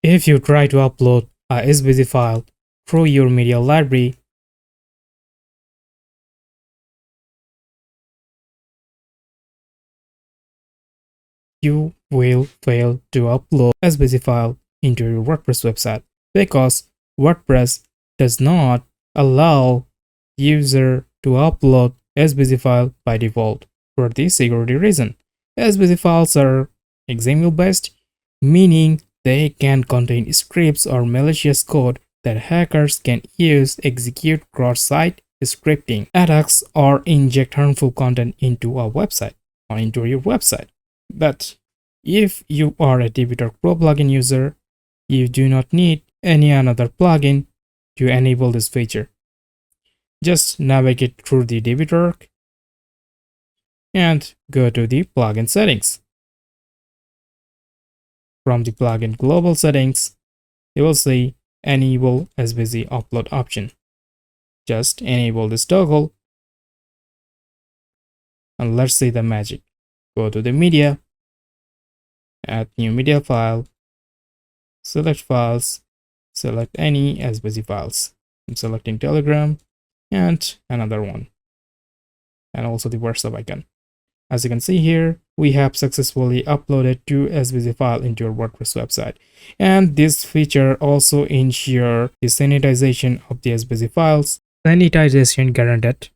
If you try to upload a SVG file through your media library, you will fail to upload SVG file into your WordPress website because WordPress does not allow user to upload SVG file by default for this security reason. SVG files are XML based, meaning they can contain scripts or malicious code that hackers can use to execute cross-site scripting attacks or inject harmful content into a website or into your website. But if you are a Divi Torque Pro Plugin user, you do not need any another plugin to enable this feature. Just navigate through the Divi Torque and go to the plugin settings. From the plugin global settings, you will see enable SVG upload option. Just enable this toggle and let's see the magic. Go to the media, add new media file, select files, select any SVG files. I'm selecting Telegram and another one, and also the WhatsApp icon. As you can see here, we have successfully uploaded 2 SVG files into your WordPress website. And this feature also ensures the sanitization of the SVG files. Sanitization guaranteed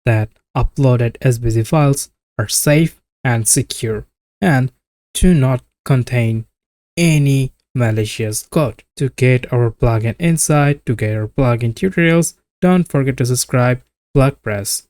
that uploaded SVG files are safe and secure and do not contain any malicious code. To get our plugin insight, to get our plugin tutorials, don't forget to subscribe WordPress.